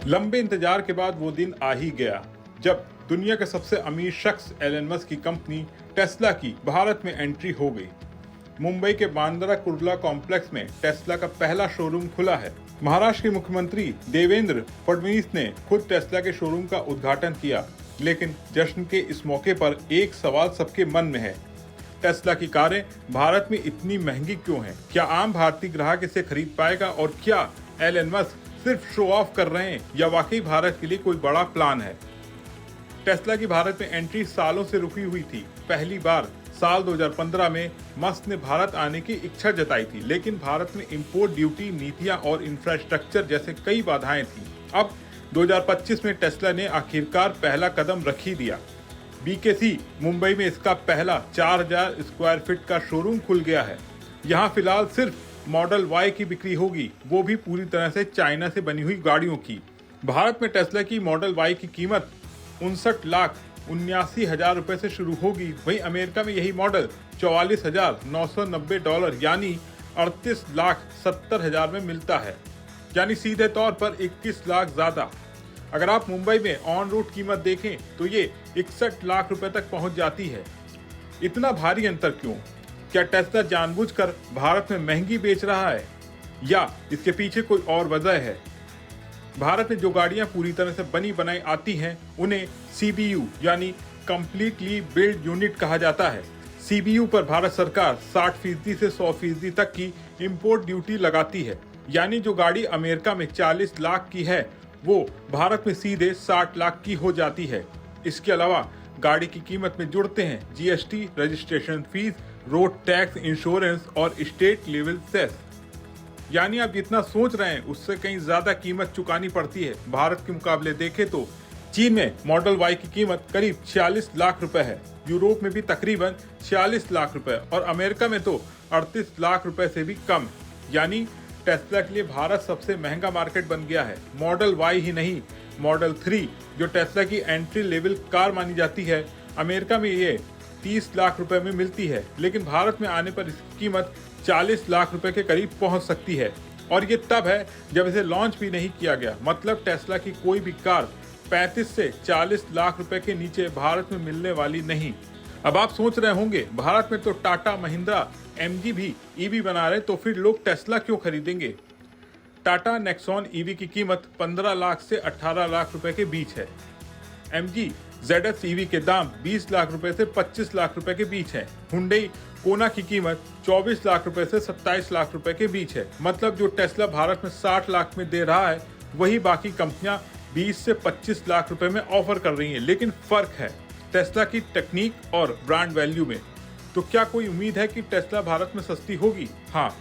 लंबे इंतजार के बाद वो दिन आ ही गया जब दुनिया के सबसे अमीर शख्स एलन मस्क की कंपनी टेस्ला की भारत में एंट्री हो गई। मुंबई के बांद्रा कुर्ला कॉम्प्लेक्स में टेस्ला का पहला शोरूम खुला है। महाराष्ट्र के मुख्यमंत्री देवेंद्र फडणवीस ने खुद टेस्ला के शोरूम का उद्घाटन किया। लेकिन जश्न के इस मौके पर एक सवाल सबके मन में है, टेस्ला की कारें भारत में इतनी महंगी क्यों हैं? क्या आम भारतीय ग्राहक इसे खरीद पाएगा? और क्या एलन मस्क सिर्फ शो ऑफ कर रहे हैं या वाकई भारत के लिए कोई बड़ा प्लान है? टेस्ला की भारत में एंट्री सालों से रुकी हुई थी। पहली बार साल 2015 में मस्क ने भारत आने की इच्छा जताई थी, लेकिन भारत में इंपोर्ट ड्यूटी नीतियां और इंफ्रास्ट्रक्चर जैसे कई बाधाएं थी। अब 2025 में टेस्ला ने आखिरकार पहला कदम रख ही दिया। बीकेसी मुंबई में इसका पहला 4000 स्क्वायर फीट का शोरूम खुल गया है। यहाँ फिलहाल सिर्फ मॉडल वाई की बिक्री होगी, वो भी पूरी तरह से चाइना से बनी हुई गाड़ियों की। भारत में टेस्ला की मॉडल वाई की कीमत 59,79,000 रुपए से शुरू होगी। वहीं अमेरिका में यही मॉडल $44,990 यानी 38,70,000 में मिलता है, यानी सीधे तौर पर 21 लाख ज्यादा। अगर आप मुंबई में ऑन रोड कीमत देखें तो ये 61 लाख रुपए तक पहुंच जाती है। इतना भारी अंतर क्यों? क्या टेस्ला जानबूझकर भारत में महंगी बेच रहा है या इसके पीछे कोई और वजह है? भारत में जो गाड़ियां पूरी तरह से बनी बनाई आती हैं उन्हें CBU यानी कंप्लीटली बिल्ड यूनिट कहा जाता है। CBU पर भारत सरकार 60% से 100% तक की इंपोर्ट ड्यूटी लगाती है, यानी जो गाड़ी अमेरिका में 40 लाख की है वो भारत में सीधे 60 लाख की हो जाती है। इसके अलावा गाड़ी की कीमत में जुड़ते हैं GST, registration fees, road tax, insurance और स्टेट लेवल सेस। यानी आप जितना सोच रहे हैं उससे कहीं ज्यादा कीमत चुकानी पड़ती है। भारत के मुकाबले देखें तो चीन में मॉडल वाई की कीमत करीब 46 लाख रुपए है, यूरोप में भी तकरीबन 46 लाख रुपए और अमेरिका में तो 38 लाख रुपए से भी कम। यानी टेस्ला के लिए भारत सबसे महंगा मार्केट बन गया है। मॉडल वाई ही नहीं, मॉडल 3 जो टेस्ला की एंट्री लेवल कार मानी जाती है, अमेरिका में ये 30 लाख रुपए में मिलती है, लेकिन भारत में आने पर इसकी कीमत 40 लाख रुपए के करीब पहुंच सकती है। और ये तब है जब इसे लॉन्च भी नहीं किया गया। मतलब टेस्ला की कोई भी कार 35 से 40 लाख रुपए के नीचे भारत में मिलने वाली नहीं। अब आप सोच रहे होंगे भारत में तो टाटा, महिंद्रा, MG भी EV बना रहे, तो फिर लोग टेस्ला क्यों खरीदेंगे? टाटा नेक्सॉन EV की कीमत 15 लाख से 18 लाख रुपए के बीच है। MG ZS EV के दाम 20 लाख रुपए से 25 लाख रुपए के बीच है। हुंडई कोना की कीमत 24 लाख रुपए से 27 लाख रुपए के बीच है। मतलब जो टेस्ला भारत में 60 लाख में दे रहा है वही बाकी कंपनियां 20 से 25 लाख रुपए में ऑफर कर रही हैं। लेकिन फर्क है टेस्ला की टेक्निक और ब्रांड वैल्यू में। तो क्या कोई उम्मीद है कि टेस्ला भारत में सस्ती होगी? हाँ,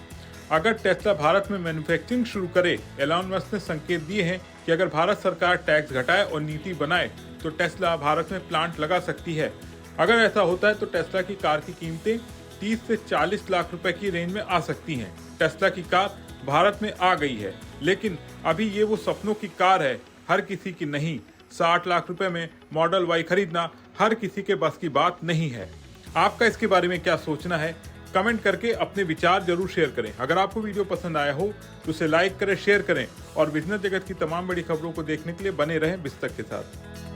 अगर टेस्ला भारत में मैन्युफैक्चरिंग शुरू करे। एलन मस्क ने संकेत दिए हैं कि अगर भारत सरकार टैक्स घटाए और नीति बनाए तो टेस्ला भारत में प्लांट लगा सकती है। अगर ऐसा होता है तो टेस्ला की कार की कीमतें 30 से 40 लाख रुपए की रेंज में आ सकती हैं। टेस्ला की कार भारत में आ गई है, लेकिन अभी ये वो सपनों की कार है, हर किसी की नहीं। 60 लाख रुपए में मॉडल वाई खरीदना हर किसी के बस की बात नहीं है। आपका इसके बारे में क्या सोचना है? कमेंट करके अपने विचार जरूर शेयर करें। अगर आपको वीडियो पसंद आया हो तो उसे लाइक करें, शेयर करें और बिजनेस जगत की तमाम बड़ी खबरों को देखने के लिए बने रहें बिस्तक के साथ।